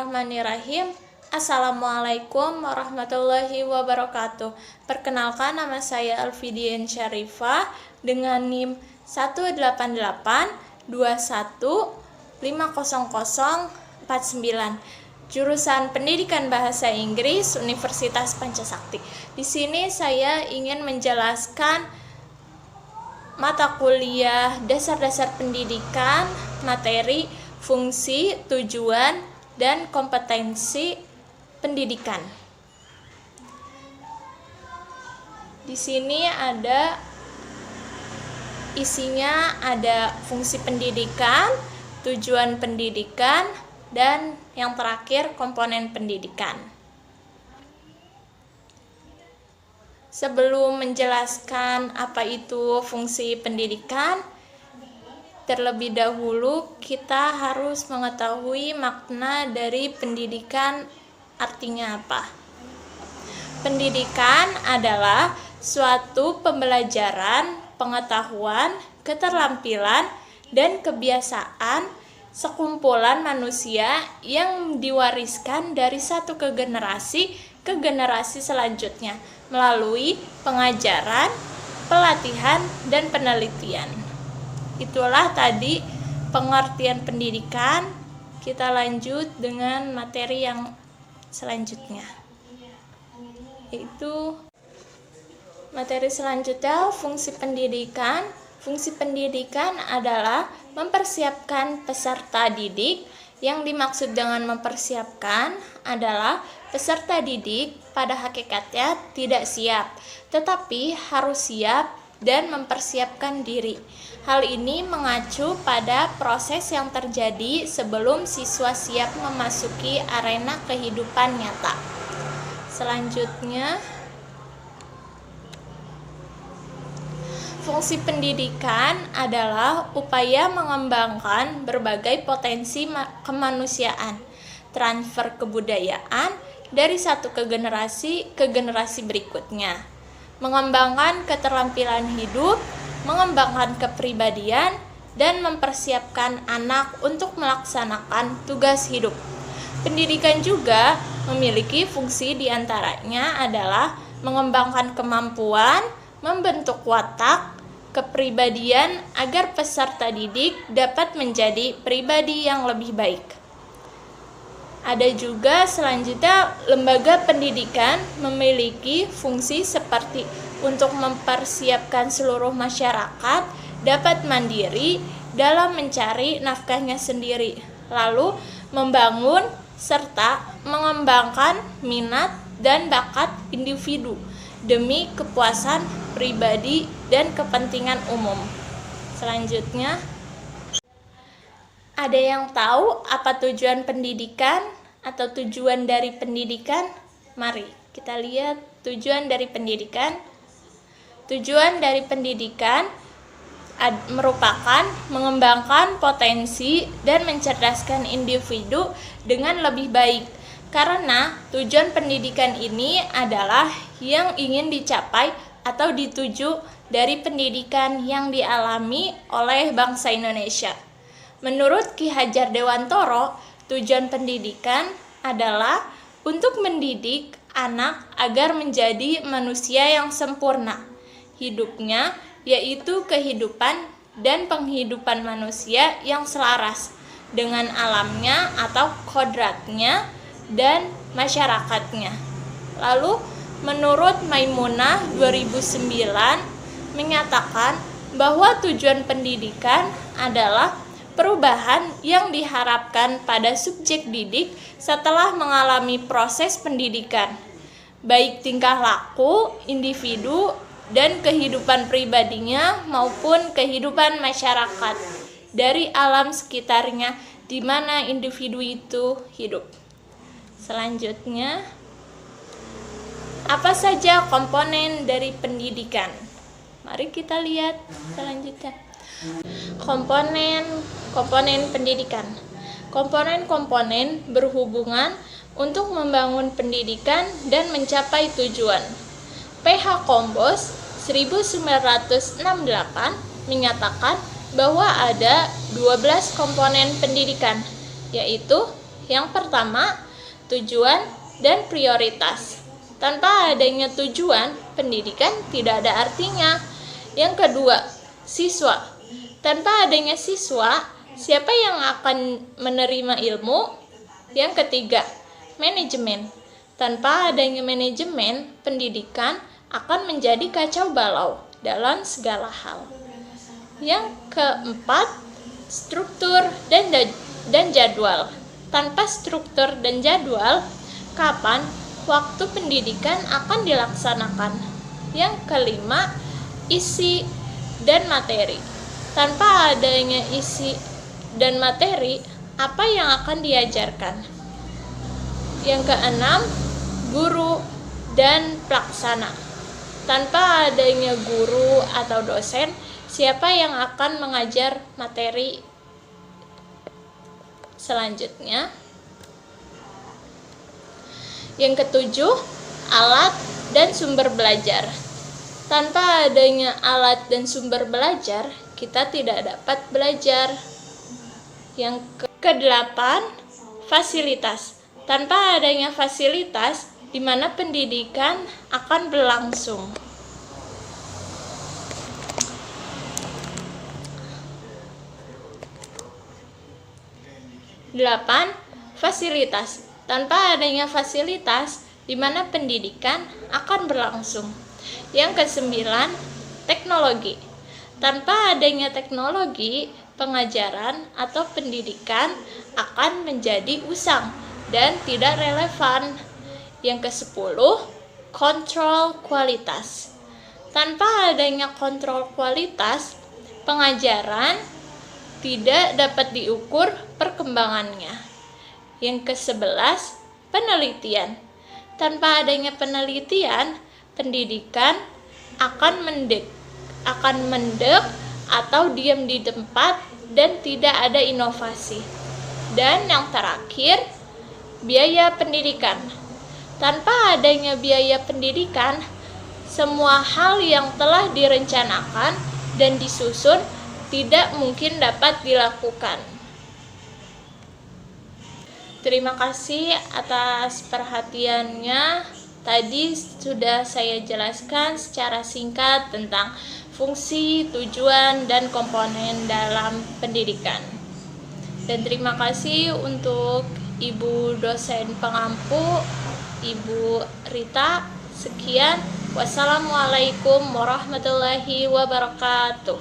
Bismillahirrahmanirrahim. Assalamualaikum warahmatullahi wabarakatuh. Perkenalkan, nama saya Alfidian Syarifah dengan NIM 18821500049. Jurusan Pendidikan Bahasa Inggris Universitas Pancasakti. Di sini saya ingin menjelaskan mata kuliah dasar-dasar pendidikan, materi, fungsi, tujuan, dan kompetensi pendidikan. Di sini ada isinya, ada fungsi pendidikan, tujuan pendidikan, dan yang terakhir komponen pendidikan. Sebelum menjelaskan apa itu fungsi pendidikan, terlebih dahulu kita harus mengetahui makna dari pendidikan, artinya apa. Pendidikan adalah suatu pembelajaran, pengetahuan, keterampilan, dan kebiasaan sekumpulan manusia yang diwariskan dari satu ke generasi selanjutnya melalui pengajaran, pelatihan, dan penelitian. Itulah tadi pengertian pendidikan. Kita lanjut dengan materi yang selanjutnya, yaitu materi selanjutnya, fungsi pendidikan. Fungsi pendidikan adalah mempersiapkan peserta didik. Yang dimaksud dengan mempersiapkan adalah peserta didik pada hakikatnya tidak siap, tetapi harus siap dan mempersiapkan diri. Hal ini mengacu pada proses yang terjadi sebelum siswa siap memasuki arena kehidupan nyata. Selanjutnya, fungsi pendidikan adalah upaya mengembangkan berbagai potensi kemanusiaan, transfer kebudayaan dari satu ke generasi berikutnya, mengembangkan keterampilan hidup, mengembangkan kepribadian, dan mempersiapkan anak untuk melaksanakan tugas hidup. Pendidikan juga memiliki fungsi diantaranya adalah mengembangkan kemampuan, membentuk watak, kepribadian agar peserta didik dapat menjadi pribadi yang lebih baik. Ada juga selanjutnya, lembaga pendidikan memiliki fungsi seperti untuk mempersiapkan seluruh masyarakat dapat mandiri dalam mencari nafkahnya sendiri, lalu membangun serta mengembangkan minat dan bakat individu demi kepuasan pribadi dan kepentingan umum. Selanjutnya, ada yang tahu apa tujuan pendidikan atau tujuan dari pendidikan? Mari kita lihat tujuan dari pendidikan. Tujuan dari pendidikan merupakan mengembangkan potensi dan mencerdaskan individu dengan lebih baik. Karena tujuan pendidikan ini adalah yang ingin dicapai atau dituju dari pendidikan yang dialami oleh bangsa Indonesia. Menurut Ki Hajar Dewantoro, tujuan pendidikan adalah untuk mendidik anak agar menjadi manusia yang sempurna hidupnya, yaitu kehidupan dan penghidupan manusia yang selaras dengan alamnya atau kodratnya dan masyarakatnya. Lalu menurut Maimunah 2009 menyatakan bahwa tujuan pendidikan adalah perubahan yang diharapkan pada subjek didik setelah mengalami proses pendidikan, baik tingkah laku individu dan kehidupan pribadinya maupun kehidupan masyarakat dari alam sekitarnya di mana individu itu hidup. Selanjutnya, apa saja komponen dari pendidikan? Mari kita lihat selanjutnya. Komponen pendidikan. Komponen-komponen berhubungan untuk membangun pendidikan dan mencapai tujuan. PH Kombos 1968 menyatakan bahwa ada 12 komponen pendidikan, yaitu Yang pertama, tujuan dan prioritas. Tanpa adanya tujuan, pendidikan tidak ada artinya. Yang kedua, siswa. Tanpa adanya siswa, siapa yang akan menerima ilmu? Yang ketiga, manajemen. Tanpa adanya manajemen, pendidikan akan menjadi kacau balau dalam segala hal. Yang keempat, struktur dan jadwal. Tanpa struktur dan jadwal, kapan waktu pendidikan akan dilaksanakan? Yang kelima, isi dan materi. Tanpa adanya isi dan materi, apa yang akan diajarkan? Yang keenam, guru dan pelaksana. Tanpa adanya guru atau dosen, siapa yang akan mengajar materi selanjutnya? Yang ketujuh, alat dan sumber belajar. Tanpa adanya alat dan sumber belajar, kita tidak dapat belajar. Yang kedelapan, fasilitas. Tanpa adanya fasilitas, di mana pendidikan akan berlangsung. Delapan, fasilitas. Tanpa adanya fasilitas, di mana pendidikan akan berlangsung. Yang kesembilan, teknologi. Tanpa adanya teknologi, pengajaran atau pendidikan akan menjadi usang dan tidak relevan. Yang kesepuluh, kontrol kualitas. Tanpa adanya kontrol kualitas, pengajaran tidak dapat diukur perkembangannya. Yang ke-11, penelitian. Tanpa adanya penelitian, pendidikan akan mendek atau diam di tempat dan tidak ada inovasi. Dan yang terakhir, biaya pendidikan. Tanpa adanya biaya pendidikan, semua hal yang telah direncanakan dan disusun tidak mungkin dapat dilakukan. Terima kasih atas perhatiannya. Tadi sudah saya jelaskan secara singkat tentang fungsi, tujuan, dan komponen dalam pendidikan. Dan terima kasih untuk Ibu dosen pengampu, Ibu Rita. Sekian. Wassalamualaikum warahmatullahi wabarakatuh.